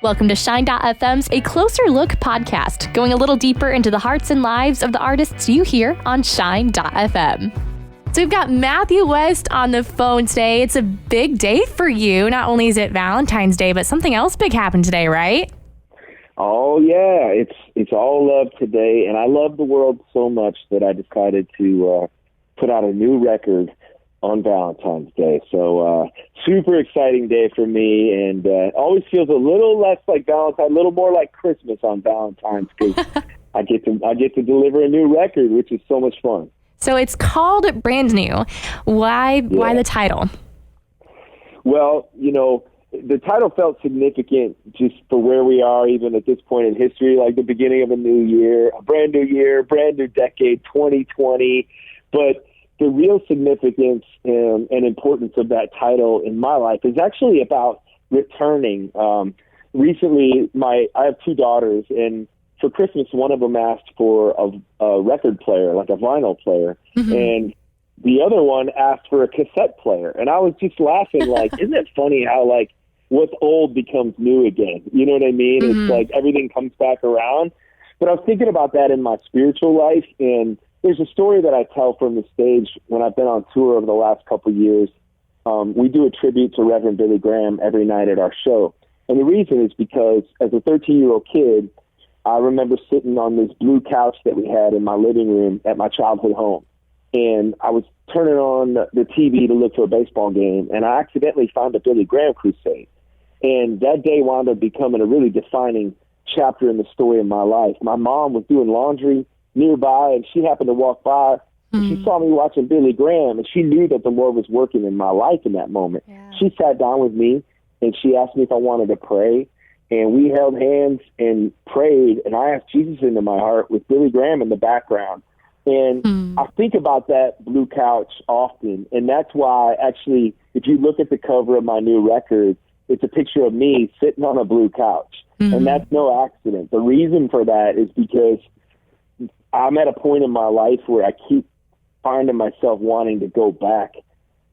Welcome to Shine.fm's A Closer Look podcast, going a little deeper into the hearts and lives of the artists you hear on Shine.fm. So we've got Matthew West on the phone today. It's a big day for you. Not only is it Valentine's Day, but something else big happened today, right? Oh, yeah. It's all love today, and I love the world so much that I decided to put out a new record on Valentine's Day. So super exciting day for me, and always feels a little less like Valentine, a little more like Christmas on Valentine's, because I get to deliver a new record, which is so much fun. So it's called Brand New. Why the title? Well, the title felt significant just for where we are, even at this point in history, like the beginning of a new year, brand new decade, 2020. But the real significance and importance of that title in my life is actually about returning. Recently, I have two daughters, and for Christmas, one of them asked for a record player, like a vinyl player, and the other one asked for a cassette player. And I was just laughing, like, isn't it funny how, like, what's old becomes new again? You know what I mean? It's like everything comes back around. But I was thinking about that in my spiritual life, and there's a story that I tell from the stage when I've been on tour over the last couple of years. We do a tribute to Reverend Billy Graham every night at our show. And the reason is because as a 13-year-old kid, I remember sitting on this blue couch that we had in my living room at my childhood home. And I was turning on the TV to look for a baseball game, and I accidentally found a Billy Graham crusade. And that day wound up becoming a really defining chapter in the story of my life. My mom was doing laundry nearby, and she happened to walk by, and she saw me watching Billy Graham, and she knew that the Lord was working in my life in that moment. Yeah. She sat down with me, and she asked me if I wanted to pray, and we held hands and prayed, and I asked Jesus into my heart with Billy Graham in the background. And I think about that blue couch often, and that's why, actually, if you look at the cover of my new record, it's a picture of me sitting on a blue couch, and that's no accident. The reason for that is because I'm at a point in my life where I keep finding myself wanting to go back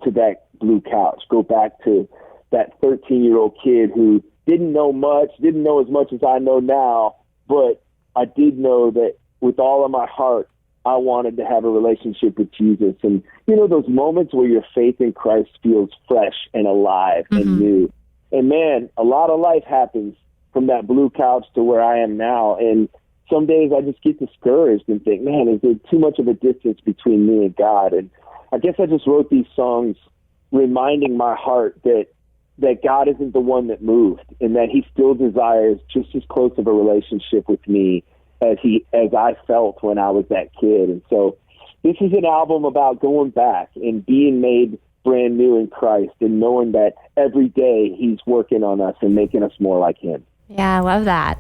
to that blue couch, go back to that 13-year-old kid who didn't know as much as I know now, but I did know that with all of my heart, I wanted to have a relationship with Jesus. And, those moments where your faith in Christ feels fresh and alive and new. And, man, a lot of life happens from that blue couch to where I am now. And some days I just get discouraged and think, man, is there too much of a distance between me and God? And I guess I just wrote these songs reminding my heart that God isn't the one that moved, and that he still desires just as close of a relationship with me as I felt when I was that kid. And so this is an album about going back and being made brand new in Christ, and knowing that every day he's working on us and making us more like him. Yeah, I love that.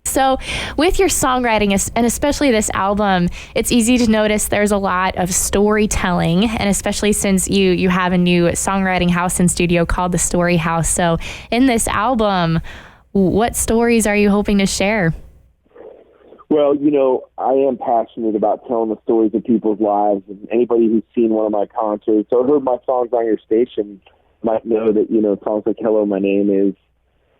So with your songwriting, and especially this album, it's easy to notice there's a lot of storytelling, and especially since you have a new songwriting house and studio called The Story House. So in this album, what stories are you hoping to share? Well, I am passionate about telling the stories of people's lives, and anybody who's seen one of my concerts or heard my songs on your station might know that, songs like Hello, My Name Is,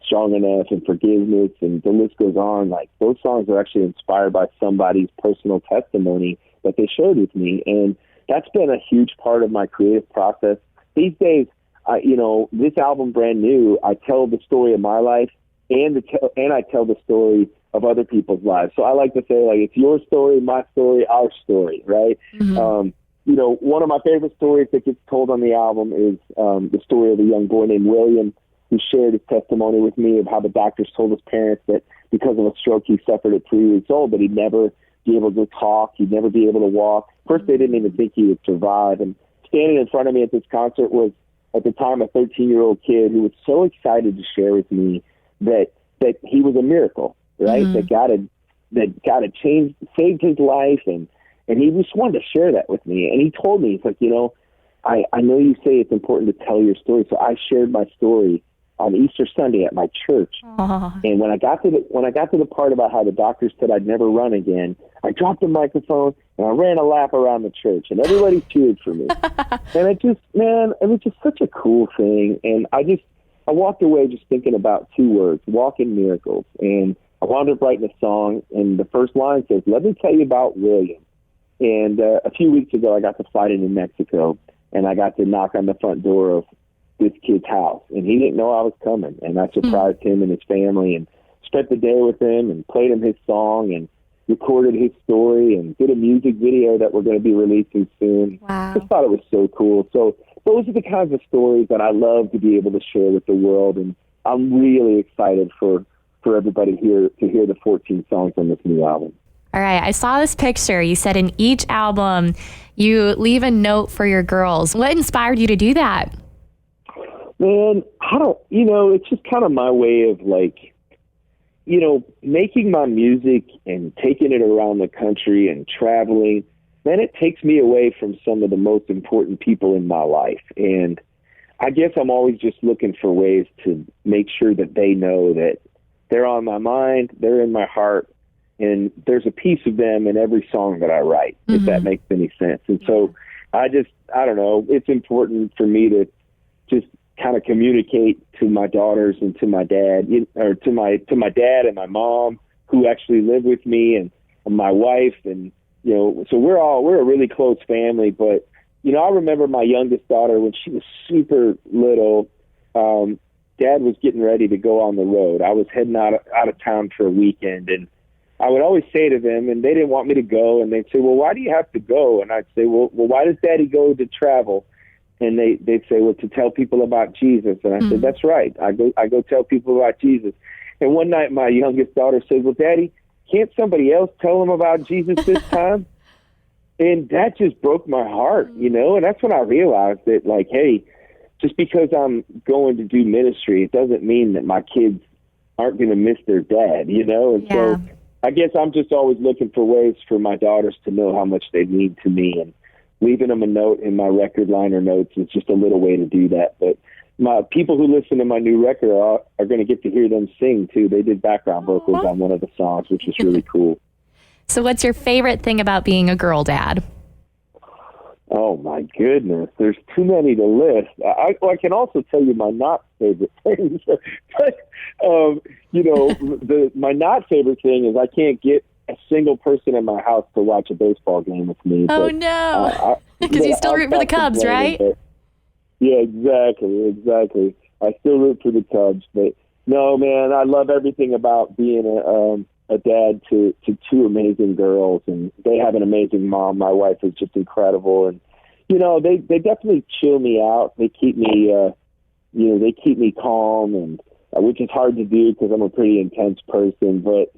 Strong Enough, and Forgiveness, and the list goes on. Like, those songs are actually inspired by somebody's personal testimony that they shared with me, and that's been a huge part of my creative process. These days, this album, Brand New, I tell the story of my life, and I tell the story of other people's lives. So I like to say, like, it's your story, my story, our story, right? One of my favorite stories that gets told on the album is the story of a young boy named William, who shared his testimony with me of how the doctors told his parents that because of a stroke he suffered at 3 weeks old, that he'd never be able to talk, he'd never be able to walk. First, they didn't even think he would survive. And standing in front of me at this concert was, at the time, a 13-year-old kid who was so excited to share with me that he was a miracle, right? That God had saved his life, and he just wanted to share that with me. And he told me, he's like, I know you say it's important to tell your story, so I shared my story on Easter Sunday at my church. And when I got to the part about how the doctors said I'd never run again, I dropped the microphone and I ran a lap around the church, and everybody cheered for me. And it was just such a cool thing. And I I walked away just thinking about two words, walking miracles. And I wound up writing a song, and the first line says, "Let me tell you about William." And a few weeks ago, I got to fly to New Mexico, and I got to knock on the front door of this kid's house. And he didn't know I was coming. And I surprised him and his family and spent the day with him and played him his song and recorded his story and did a music video that we're going to be releasing soon. Wow. Just thought it was so cool. So those are the kinds of stories that I love to be able to share with the world. And I'm really excited for everybody here to hear the 14 songs on this new album. All right. I saw this picture. You said in each album, you leave a note for your girls. What inspired you to do that? Man, it's just kind of my way of making my music and taking it around the country and traveling. Then it takes me away from some of the most important people in my life. And I guess I'm always just looking for ways to make sure that they know that they're on my mind, they're in my heart, and there's a piece of them in every song that I write, if that makes any sense. And so I don't know, it's important for me to just kind of communicate to my daughters and to my dad, or to my dad and my mom, who actually live with me, and my wife, and so we're a really close family. But I remember my youngest daughter when she was super little. Dad was getting ready to go on the road. I was heading out of town for a weekend, and I would always say to them, and they didn't want me to go, and they'd say, "Well, why do you have to go?" And I'd say, "Well, why does Daddy go to travel?" And they'd say, "Well, to tell people about Jesus." And I said, "That's right. I go tell people about Jesus." And one night my youngest daughter said, "Well, Daddy, can't somebody else tell them about Jesus this time?" And that just broke my heart, and that's when I realized that, hey, just because I'm going to do ministry, it doesn't mean that my kids aren't going to miss their dad, And so I guess I'm just always looking for ways for my daughters to know how much they mean to me, and leaving them a note in my record liner notes is just a little way to do that. But my people who listen to my new record are going to get to hear them sing too. They did background vocals on one of the songs, which is really cool. So what's your favorite thing about being a girl dad? Oh my goodness, there's too many to list. I can also tell you my not favorite things. But my not favorite thing is I can't get a single person in my house to watch a baseball game with me. Oh, no. Because you still root for the Cubs, right? Yeah, exactly. I still root for the Cubs. But no, man, I love everything about being a dad to two amazing girls. And they have an amazing mom. My wife is just incredible. And, they definitely chill me out. They keep me, they keep me calm, and which is hard to do because I'm a pretty intense person. But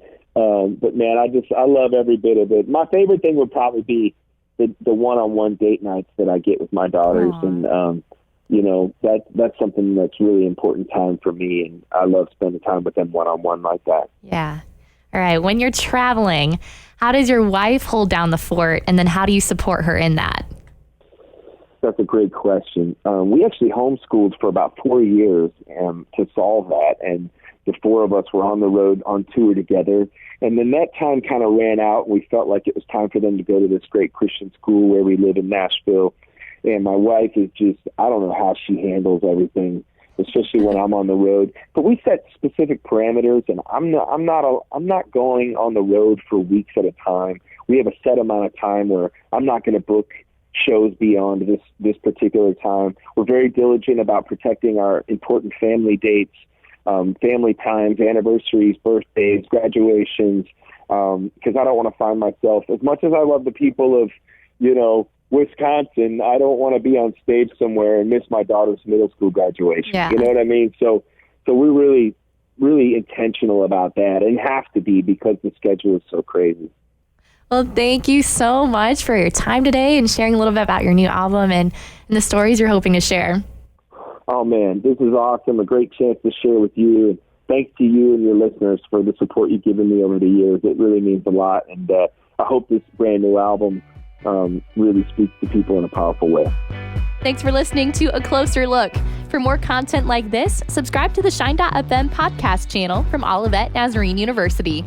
man, I love every bit of it. My favorite thing would probably be the one-on-one date nights that I get with my daughters. Aww. And, that's something that's really important time for me. And I love spending time with them one-on-one like that. Yeah. All right. When you're traveling, how does your wife hold down the fort? And then how do you support her in that? That's a great question. We actually homeschooled for about 4 years to solve that. And the four of us were on the road on tour together. And then that time kind of ran out. We felt like it was time for them to go to this great Christian school where we live in Nashville. And my wife is just, I don't know how she handles everything, especially when I'm on the road. But we set specific parameters, and I'm not going on the road for weeks at a time. We have a set amount of time where I'm not going to book shows beyond this particular time. We're very diligent about protecting our important family dates, family times, anniversaries, birthdays, graduations, because I don't want to find myself, as much as I love the people of, Wisconsin, I don't want to be on stage somewhere and miss my daughter's middle school graduation. Yeah. You know what I mean? So we're really, really intentional about that, and have to be because the schedule is so crazy. Well, thank you so much for your time today and sharing a little bit about your new album and the stories you're hoping to share. Oh, man, this is awesome. A great chance to share with you. And thanks to you and your listeners for the support you've given me over the years. It really means a lot. And I hope this brand new album really speaks to people in a powerful way. Thanks for listening to A Closer Look. For more content like this, subscribe to the Shine.fm podcast channel from Olivet Nazarene University.